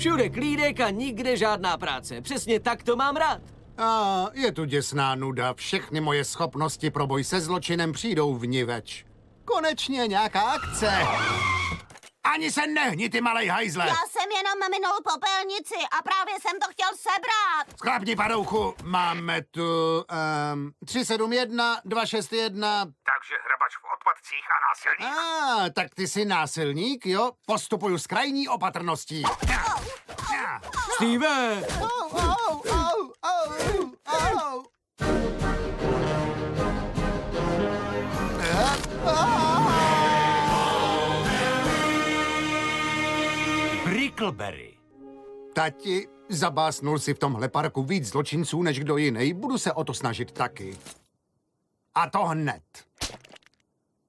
Všude klídek a nikde žádná práce. Přesně tak to mám rád. A je tu děsná nuda. Všechny moje schopnosti pro boj se zločinem přijdou vniveč. Konečně nějaká akce. Ani se nehni, ty malej hajzle. Já jsem jenom minul popelnici a právě jsem to chtěl sebrat. Sklapni padouchu. Máme tu 371, 261. Takže hrabač v odpadcích a násilník. Tak ty jsi násilník, jo? Postupuju s krajní opatrností. Steve! Brickleberry. Tati, zabásnul si v tomhle parku víc zločinců než kdo jiný. Budu se o to snažit taky. A to hned.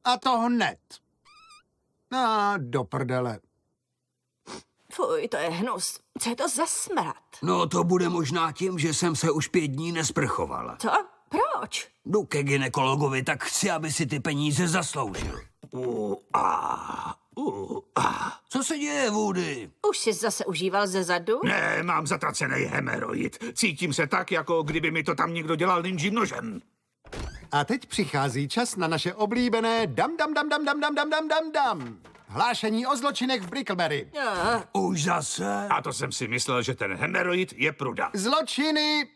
A to hned. Do prdele. Fuj, to je hnus. Co je to za smrad? No to bude možná tím, že jsem se už 5 dní nesprchovala. Co? Proč? Jdu ke gynekologovi, tak chci, aby si ty peníze zasloužil. Co se děje, Woody? Už jsi zase užíval ze zadu? Ne, mám zatracený hemeroid. Cítím se tak, jako kdyby mi to tam někdo dělal ninjím nožem. A teď přichází čas na naše oblíbené dam. Hlášení o zločinech v Brickleberry. Už zase? A to jsem si myslel, že ten hemeroid je pruda. Zločiny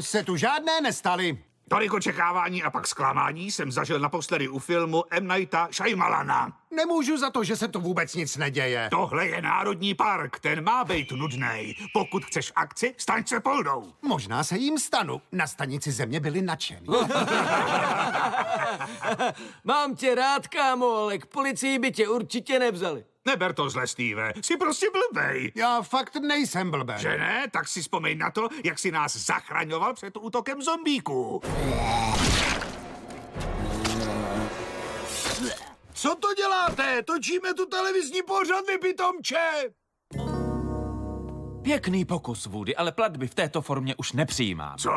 se tu žádné nestaly. Tolik očekávání a pak zklamání jsem zažil naposledy u filmu M. Nighta Shyamalana. Nemůžu za to, že se tu vůbec nic neděje. Tohle je národní park, ten má být nudnej. Pokud chceš akci, staň se poldou. Možná se jim stanu. Na stanici Země byli nadšení. Mám tě rád, kámo, ale k policii by tě určitě nevzali. Neber to zle, Steve, jsi prostě blbej. Já fakt nejsem blbý. Že ne? Tak si vzpomeň na to, jak si nás zachraňoval před útokem zombíků. Co to děláte? Točíme tu televizní pořad, vy pitomče! Pěkný pokus, Woody, ale platby v této formě už nepřijímám. Co?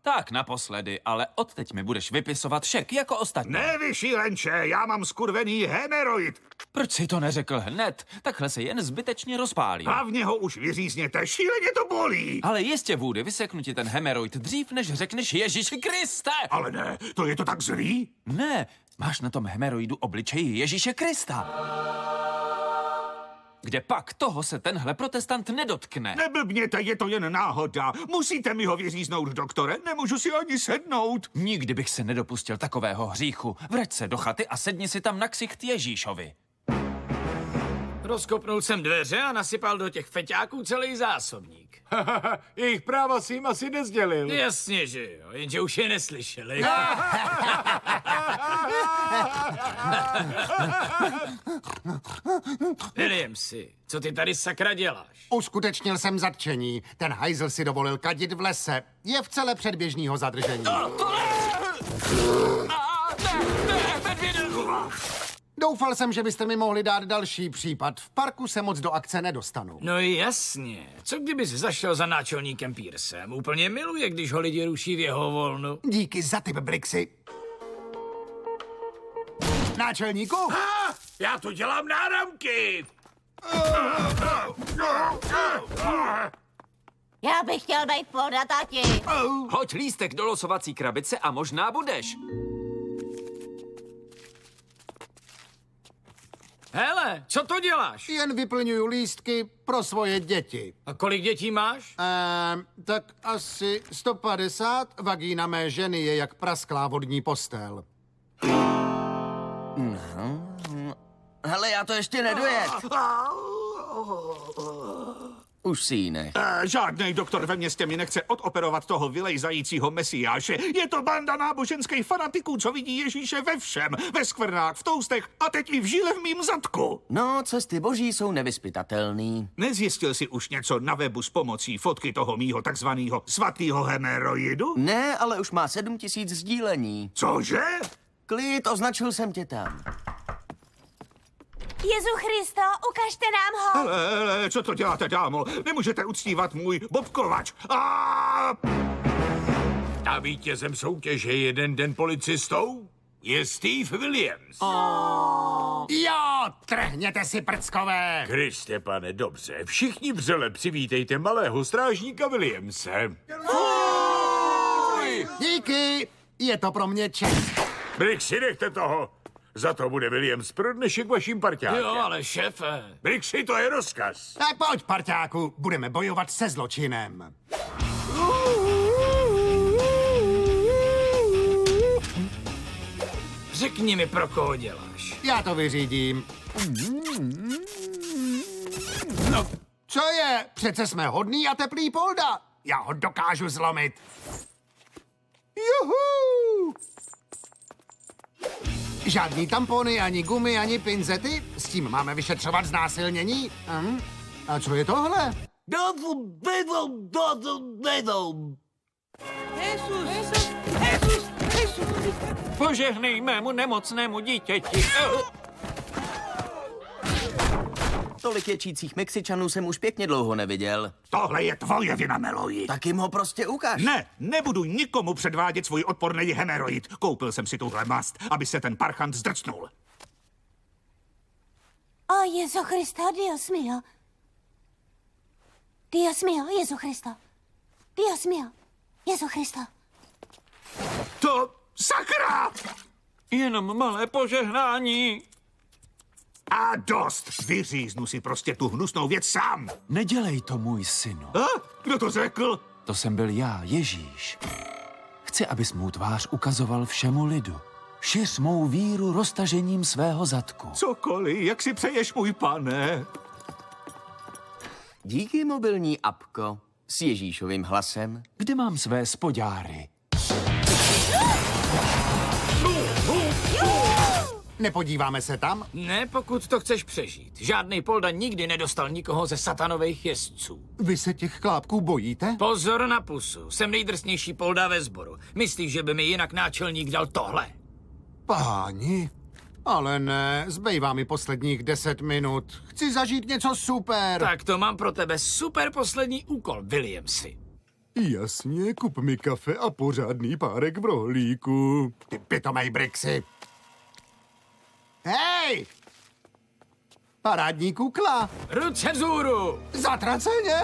Tak, naposledy, ale odteď mi budeš vypisovat šek jako ostatní. Ne, vy šílenče, já mám skurvený hemeroid. Proč si to neřekl hned? Takhle se jen zbytečně rozpálí. Hlavně ho už vyřízněte, šíleně to bolí. Ale jistě, Woody, vyseknu ti ten hemeroid dřív, než řekneš Ježíši Kriste! Ale ne, to je to tak zlý? Ne, máš na tom hemeroidu obličej Ježíše Krista. Kde pak toho se tenhle protestant nedotkne. Neblbněte, je to jen náhoda. Musíte mi ho vyříznout, doktore, nemůžu si ani sednout. Nikdy bych se nedopustil takového hříchu. Vrať se do chaty a sedni si tam na ksicht Ježíšovi. Rozkopnul jsem dveře a nasypal do těch feťáků celý zásobník. Jejich práva si jim asi nezdělil. Jasně, že jo, jenže už je neslyšeli. Williamsi, co ty tady sakra děláš? Uskutečnil jsem zatčení. Ten hajzl si dovolil kadit v lese. Je v celé předběžného zadržení. Doufal jsem, že byste mi mohli dát další případ. V parku se moc do akce nedostanu. No jasně. Co kdybys zašel za náčelníkem Pearsem? Úplně miluje, když ho lidi ruší v jeho volnu. Díky za tip, Brixy. Náčelníku? Já tu dělám náramky. Já bych chtěl být poda, tati. Hoď lístek do losovací krabice a možná budeš. Hele, co to děláš? Jen vyplňuju lístky pro svoje děti. A kolik dětí máš? Tak asi 150. Vagína mé ženy je jak prasklá vodní postel. Hele, já to ještě nedojet. Už si ji nech. Žádnej doktor ve městě mi nechce odoperovat toho vylejzajícího mesiáše. Je to banda náboženských fanatiků, co vidí Ježíše ve všem. Ve skvrnách, v toustech a teď i v žíle v mým zadku. No, cesty boží jsou nevyspytatelný. Nezjistil si už něco na webu s pomocí fotky toho mýho takzvanýho svatýho hemeroidu? Ne, ale už má 7000 sdílení. Cože? Klid, označil jsem tě tam. Jezu Christo, ukažte nám ho. Ale, co to děláte, dámo? Nemůžete uctívat můj bobkovač. A vítězem soutěže Jeden den policistou je Steve Williams. Jo! No, trhněte si prckové. Kriste, pane, dobře. Všichni vřele přivítejte malého strážníka Williamse. Díky, je to pro mě čest. Brixi, nechte toho. Za to bude Williams pro dnešek vaším parťákem. Jo, ale šéfe. Brixi, to je rozkaz. Tak pojď, parťáku, budeme bojovat se zločinem. Řekni mi, pro koho děláš. Já to vyřídím. No, co je? Přece jsme hodný a teplý Polda. Já ho dokážu zlomit. Juhu! Žádný tampony, ani gumy, ani pinzety? S tím máme vyšetřovat znásilnění? A co je tohle? Požehnej mému nemocnému dítěti. Tolik ječících Mexičanů jsem už pěkně dlouho neviděl. Tohle je tvoje vina, Meloid. Tak jim ho prostě ukaž. Ne, nebudu nikomu předvádět svůj odporný hemeroid. Koupil jsem si tuhle mast, aby se ten parchant zdrcnul. O, Jezu Christo, Dios mío. Dios mío, Jezu Christo. Dios mío, Jezu Christo. To sakra! Jenom malé požehnání. A dost! Vyříznu si prostě tu hnusnou věc sám. Nedělej to, můj synu. A? Kdo to řekl? To jsem byl já, Ježíš. Chci, abys mou tvář ukazoval všemu lidu. Šiř mou víru roztažením svého zadku. Cokoliv, jak si přeješ, můj pane. Díky, mobilní apko. S Ježíšovým hlasem. Kde mám své spodňáry? Nepodíváme se tam? Ne, pokud to chceš přežít. Žádný Polda nikdy nedostal nikoho ze satanových jezdců. Vy se těch chlápků bojíte? Pozor na pusu. Jsem nejdrsnější Polda ve sboru. Myslíš, že by mi jinak náčelník dal tohle? Páni, ale ne, zbývá mi posledních 10 minut. Chci zažít něco super. Tak to mám pro tebe super poslední úkol, Williamsi. Jasně, kup mi kafe a pořádný párek v rohlíku. Ty pitomej Brixy. Hej! Parádní kukla. Ruce vzhůru! Zatraceně!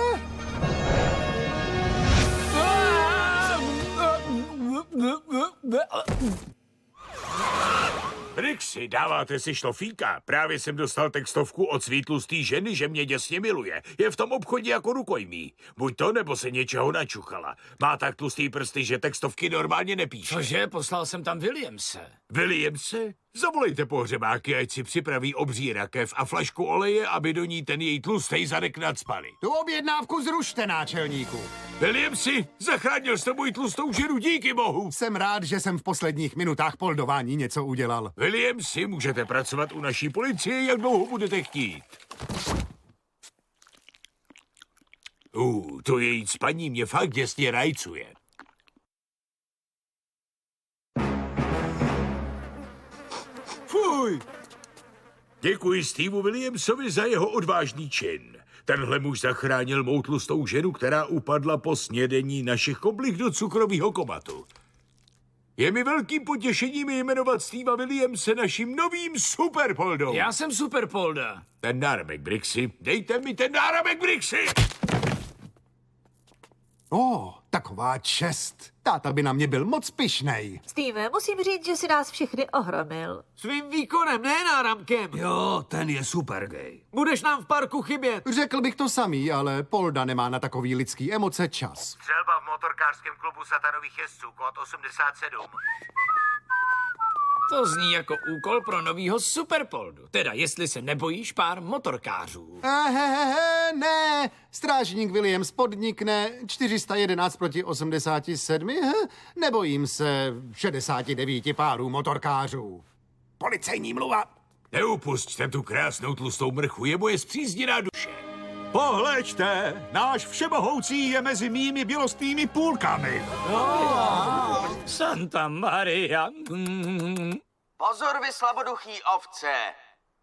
Brixi, dáváte si šlofíka? Právě jsem dostal textovku od svítlustý ženy, že mě děsně miluje. Je v tom obchodě jako rukojmí. Buď to, nebo se něčeho načuchala. Má tak tlustý prsty, že textovky normálně nepíše. Cože, poslal jsem tam Williamse. Williamse? Zavolejte pohřebáky, ať si připraví obří rakev a flašku oleje, aby do ní ten její tlustej zadek nacpali. Tu objednávku zrušte, náčelníku. Williamsi, zachránil jste můj tlustou ženu, díky bohu. Jsem rád, že jsem v posledních minutách poldování něco udělal. Williamsi, můžete pracovat u naší policie, jak dlouho budete chtít. To její spaní mě fakt děsně rajcuje. Fuj! Děkuji Steveu Williamsovi za jeho odvážný čin. Tenhle muž zachránil mou tlustou ženu, která upadla po snědení našich koblih do cukrového komatu. Je mi velkým potěšením jmenovat Steva Williamse naším novým superpoldou. Já jsem super Polda. Ten náramek, Brixi. Dejte mi ten náramek, Brixi! Taková čest. Táta by na mě byl moc pyšnej. Steve, musím říct, že si nás všechny ohromil. Svým výkonem, ne náramkem. Jo, ten je super gay. Budeš nám v parku chybět. Řekl bych to samý, ale Polda nemá na takový lidský emoce čas. Střelba v motorkářském klubu satanových jezdců, kód 87. To zní jako úkol pro novýho superpoldu. Teda, jestli se nebojíš pár motorkářů. Ne. Strážník Williams podnikne 411 proti 87. Nebojím se 69 párů motorkářů. Policejní mluva. Neupusťte tu krásnou tlustou mrchu, je moje spřízněná duše. Pohleďte, náš všemohoucí je mezi mými bělostnými půlkami. Santa Maria. Pozor, vy slaboduchý ovce.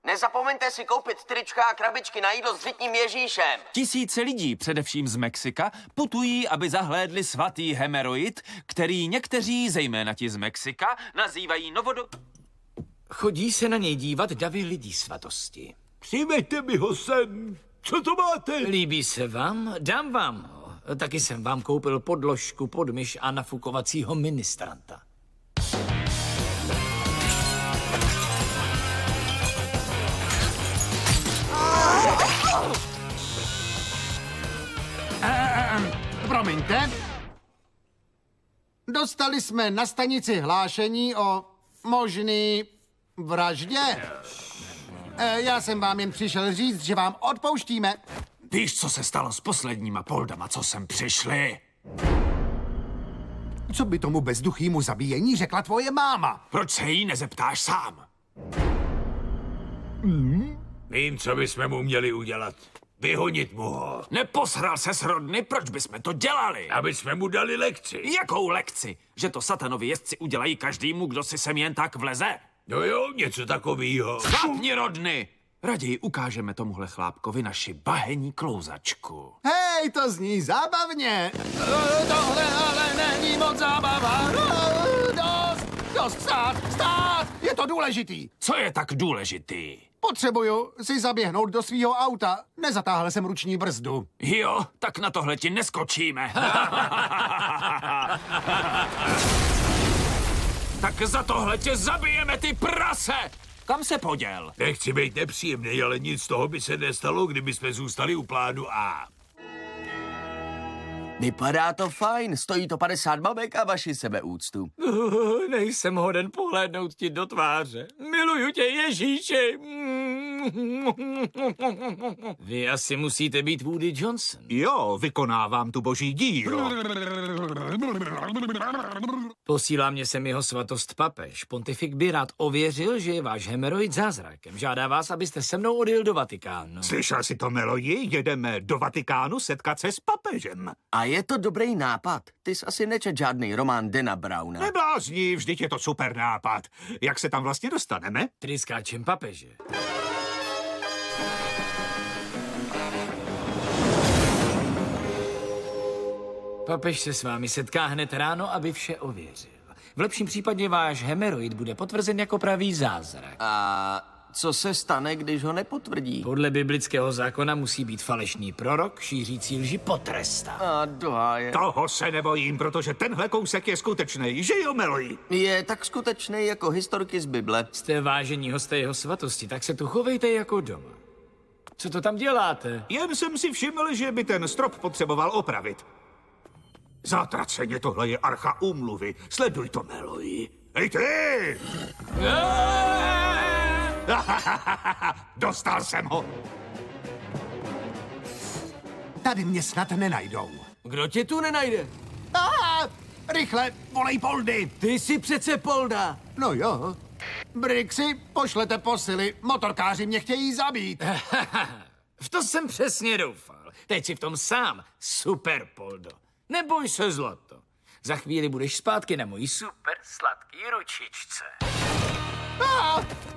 Nezapomeňte si koupit trička a krabičky na jídlo s řitním Ježíšem. Tisíce lidí, především z Mexika, putují, aby zahlédli svatý hemeroid, který někteří, zejména ti z Mexika, nazývají Chodí se na něj dívat davy lidí svatosti. Přiveďte mi ho sem. Co to máte? Líbí se vám? Dám vám ho. Taky jsem vám koupil podložku, podmyš a nafukovacího ministranta. Promiňte. Dostali jsme na stanici hlášení o možný vraždě. Já jsem vám jen přišel říct, že vám odpouštíme. Víš, co se stalo s posledníma poldama, co sem přišli? Co by tomu bezduchýmu zabíjení řekla tvoje máma? Proč se jí nezeptáš sám? Vím, co bychom mu měli udělat. Vyhonit mu ho. Neposral se s Rodny, proč bychom to dělali? Aby jsme mu dali lekci. Jakou lekci? Že to satanovi jezdci udělají každému, kdo si sem jen tak vleze? No jo, něco takovýho. Chápni, Rodny! Raději ukážeme tomuhle chlápkovi naši bahení klouzačku. Hej, to zní zábavně. Tohle ale není moc zábava. Dost, stát, je to důležitý. Co je tak důležitý? Potřebuju si zaběhnout do svýho auta. Nezatáhl jsem ruční brzdu. Jo, tak na tohle ti neskočíme. Tak za tohle tě zabijeme, ty prase! Kam se poděl? Nechci být nepříjemný, ale nic z toho by se nestalo, kdyby jsme zůstali u plánu A. Vypadá to fajn, stojí to 50 babek a vaši sebeúctu. Nejsem hoden pohlédnout ti do tváře. Miluju tě, Ježíši. Vy asi musíte být Woody Johnson. Jo, vykonávám tu boží dílo. Posílá mě sem jeho svatost papež. Pontifik by rád ověřil, že je váš hemeroid zázrakem. Žádá vás, abyste se mnou odjel do Vatikánu. Slyšel jsi to, Meloji? Jedeme do Vatikánu setkat se s papežem. A je to dobrý nápad. Ty jsi asi nečet žádný román Dana Browna. Neblázni, vždyť je to super nápad. Jak se tam vlastně dostaneme? Tryskáčem papeže. Papež se s vámi setká hned ráno, aby vše ověřil. V lepším případě váš hemeroid bude potvrzen jako pravý zázrak. A co se stane, když ho nepotvrdí? Podle biblického zákona musí být falešný prorok, šířící lži potrestán. A doháje. Toho se nebojím, protože tenhle kousek je skutečný, že jo, Meloji? Je tak skutečný jako historky z Bible. Jste vážení hosté jeho svatosti, tak se tu chovejte jako doma. Co to tam děláte? Jen jsem si všiml, že by ten strop potřeboval opravit. Zatraceně, tohle je archa úmluvy. Sleduj to, Meloji. Hej ty! Dostal jsem ho. Tady mě snad nenajdou. Kdo tě tu nenajde? Rychle, volej Poldy. Ty jsi přece Polda. No jo. Brixy, pošlete posily. Motorkáři mě chtějí zabít. V to jsem přesně doufal. Teď si v tom sám, super Poldo. Neboj se, zlato. Za chvíli budeš zpátky na mojí super sladký ručičce.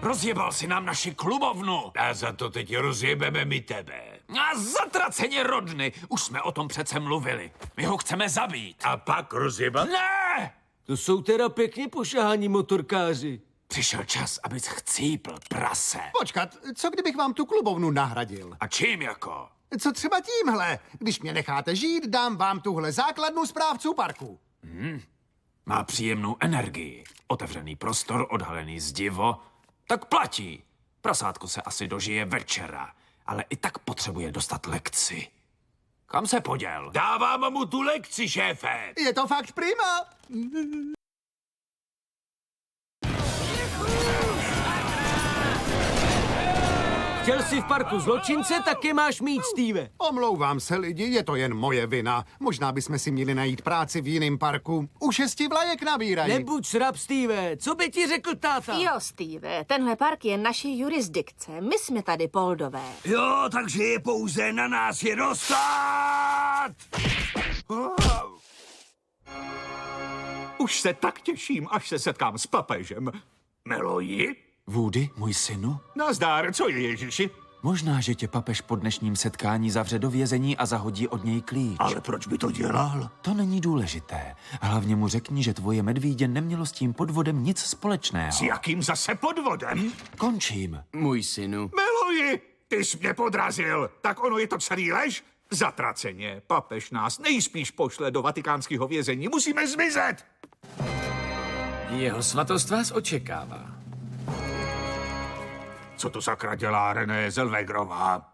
Rozjebal si nám naši klubovnu. A za to teď rozjebeme my tebe. A zatraceně, Rodny, už jsme o tom přece mluvili. My ho chceme zabít. A pak rozjebat? Ne! To jsou teda pěkně pošahání motorkáři. Přišel čas, abys chcípl, prase. Počkat, co kdybych vám tu klubovnu nahradil? A čím jako? Co třeba tímhle? Když mě necháte žít, dám vám tuhle základnu správců parku. Má příjemnou energii. Otevřený prostor, odhalený zdivo. Tak platí. Prasátko se asi dožije večera, ale i tak potřebuje dostat lekci. Kam se poděl? Dávám mu tu lekci, šéfe. Je to fakt prima. Chtěl jsi v parku zločince, taky máš mít, Steve. Omlouvám se lidi, je to jen moje vina. Možná bychom si měli najít práci v jiném parku. U 6 vlajek nabírají. Nebuď srab, Steve. Co by ti řekl táta? Jo, Steve, tenhle park je naší jurisdikce. My jsme tady Poldové. Jo, takže je pouze na nás je dostat. Už se tak těším, až se setkám s papežem. Meloji? Woody, můj synu? Nazdár, co je, Ježíši? Možná, že tě papež po dnešním setkání zavře do vězení a zahodí od něj klíč. Ale proč by to dělal? To není důležité. Hlavně mu řekni, že tvoje medvídě nemělo s tím podvodem nic společného. S jakým zase podvodem? Končím. Můj synu. Miluji, ty jsi mě podrazil. Tak ono je to celý lež? Zatraceně. Papež nás nejspíš pošle do vatikánského vězení. Musíme zmizet. Jeho svatost vás očekává. Co to sakra dělá René Zellwegerová?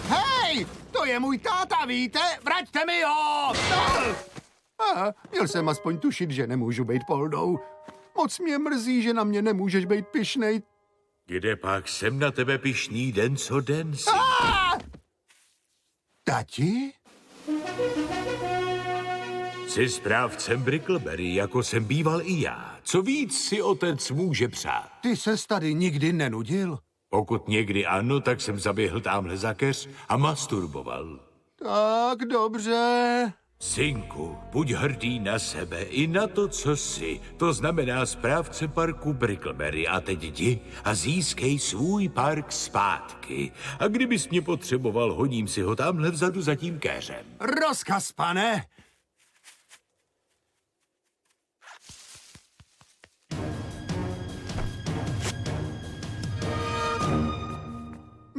Hej, to je můj táta, víte? Vraťte mi ho! Měl jsem aspoň tušit, že nemůžu být Poldou. Moc mě mrzí, že na mě nemůžeš být pyšnej. Kde pak jsem na tebe pyšný den co den, syn? Tati? Jsi správcem Brickleberry, jako jsem býval i já. Co víc si otec může přát? Ty ses tady nikdy nenudil? Pokud někdy ano, tak jsem zaběhl tamhle za keř a masturboval. Tak, dobře. Synku, buď hrdý na sebe i na to, co jsi. To znamená správce parku Brickleberry. A teď jdi a získej svůj park zpátky. A kdybys mě potřeboval, hodím si ho tamhle vzadu za tím keřem. Rozkaz, pane.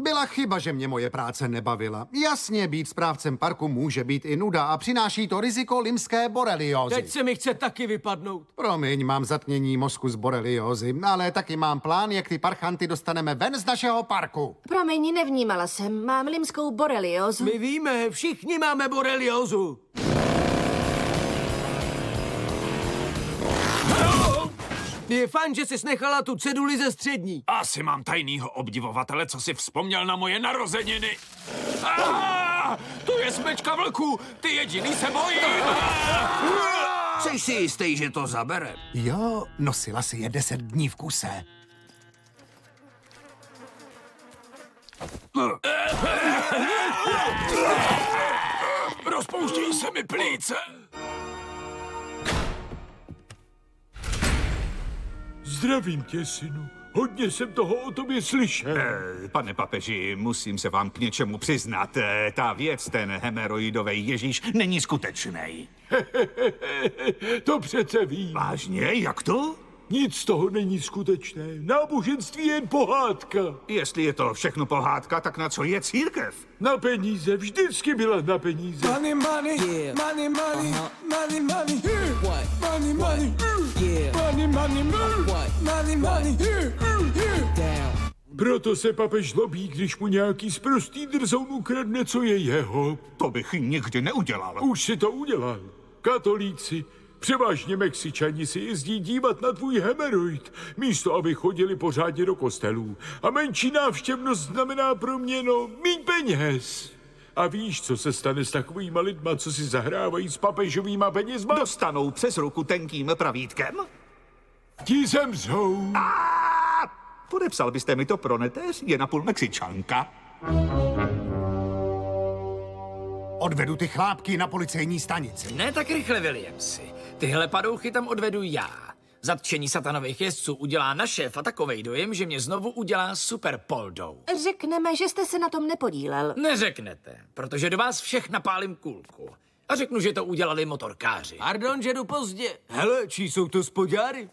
Byla chyba, že mě moje práce nebavila. Jasně, být správcem parku může být i nuda a přináší to riziko limské boreliózy. Teď se mi chce taky vypadnout. Promiň, mám zatmění mozku z boreliózy, ale taky mám plán, jak ty parchanty dostaneme ven z našeho parku. Promiň, nevnímala jsem. Mám limskou boreliózu. My víme, všichni máme boreliózu. Je fajn, že jsi nechala tu ceduli ze střední. Asi mám tajnýho obdivovatele, co si vzpomněl na moje narozeniny. To je smečka vlků! Ty jediný se bojím! Jsi si jistý, že to zabere? Jo, nosila si je 10 dní v kuse. Rozpouštějí se mi plíce! Zdravím tě, synu. Hodně jsem toho o tobě slyšel. Pane papeži, musím se vám k něčemu přiznat. Ta věc, ten hemeroidový Ježíš, není skutečný. To přece vím. Vážně? Jak to? Nic z toho není skutečné. Náboženství je jen pohádka. Jestli je to všechno pohádka, tak na co je církev? Na peníze. Vždycky byla na peníze. Money, money, yeah. Money, money, money, money, yeah. What? Money, money, yeah. Money, money, what? Money, money, yeah. Down. Proto se papež zlobí, když mu nějaký sprostý drzoun ukradne, co je jeho. To bych nikdy neudělal. Už si to udělal. Katolíci, převážně Mexičani si jezdí dívat na tvůj hemeroid, místo aby chodili pořádně do kostelů. A menší návštěvnost znamená pro mě, míň peněz. A víš, co se stane s takovýma lidma, co si zahrávají s papežovýma penězma? Dostanou přes ruku tenkým pravítkem? Ti zemřou. Podepsal byste mi to pro neteř? Je napůl Mexičanka. Odvedu ty chlápky na policejní stanici. Ne tak rychle, Williamsi. Tyhle padouchy tam odvedu já. Zatčení satanových jezdců udělá na šéfa takovej dojem, že mě znovu udělá super Poldou. Řekneme, že jste se na tom nepodílel. Neřeknete, protože do vás všech napálím kulku. A řeknu, že to udělali motorkáři. Pardon, že jdu pozdě. Hele, čí jsou to spodňáry?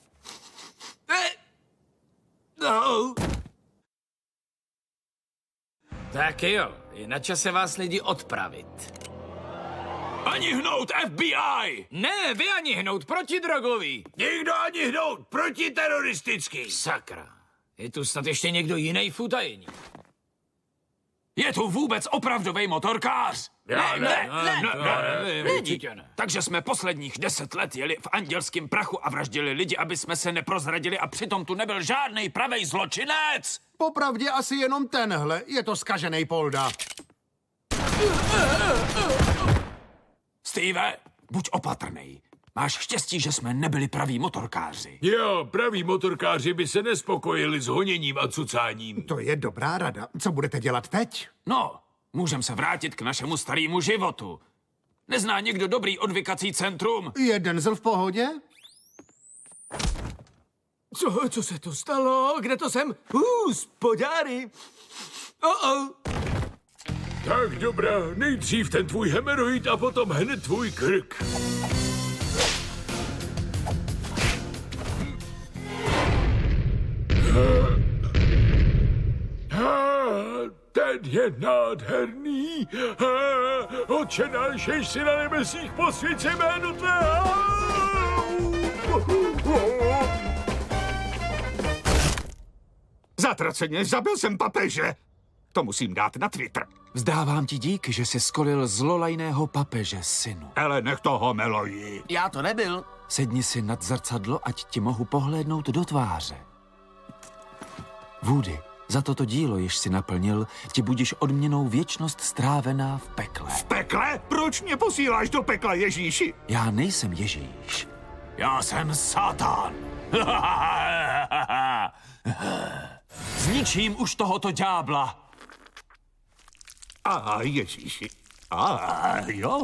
No. Tak jo, je na čase vás lidi odpravit. Ani hnout FBI! Ne, vy ani hnout protidrogový. Nikdo ani hnout, protiteroristický. Sakra, je tu snad ještě někdo jiný v utajení. Je tu vůbec opravdový motorkář? Ne. Určitě ne. Takže jsme posledních 10 let jeli v andělském prachu a vraždili lidi, aby jsme se neprozradili a přitom tu nebyl žádnej pravej zločinec. Popravdě asi jenom tenhle, je to zkažený Polda. Steve, buď opatrnej. Máš štěstí, že jsme nebyli praví motorkáři. Jo, praví motorkáři by se nespokojili s honěním a cucáním. To je dobrá rada. Co budete dělat teď? No, můžem se vrátit k našemu starému životu. Nezná někdo dobrý odvykací centrum? Jeden zl v pohodě? Co se to stalo? Kde to jsem? Spodáry. Tak dobrá, nejdřív ten tvůj hemeroid a potom hned tvůj krk. Ten je nádherný. Otče náš, jež si na nebesích, posvěť se jméno tvé. Zatraceně, zabil jsem papeže. To musím dát na Twitter. Vzdávám ti dík, že jsi skolil zlolajného papeže, synu. Ale nech toho Meloji. Já to nebyl. Sedni si nad zrcadlo, ať ti mohu pohlédnout do tváře. Woody, za toto dílo, jež si naplnil, ti budeš odměnou věčnost strávená v pekle. V pekle? Proč mě posíláš do pekla, Ježíši? Já nejsem Ježíš. Já jsem Satan. Zničím už tohoto ďábla. Ježíši. Jo.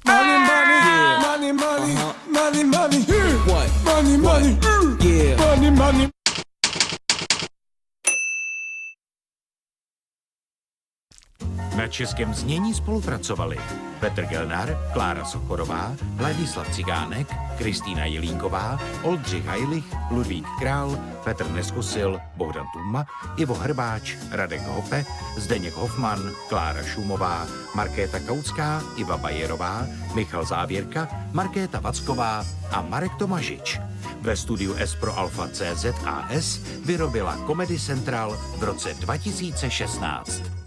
Money, money, money, money, money, money, what? Money, money, yeah, money, money. Na českém znění spolupracovali Petr Gelnar, Klára Sochorová, Ladislav Cigánek, Kristýna Jelínková, Oldřich Hajlich, Ludvík Král, Petr Neskusil, Bohdan Tuma, Ivo Hrbáč, Radek Hope, Zdeněk Hofman, Klára Šumová, Markéta Kautská, Iva Bajerová, Michal Závěrka, Markéta Vacková a Marek Tomažič. Ve studiu S pro Alfa CZ a S vyrobila Comedy Central v roce 2016.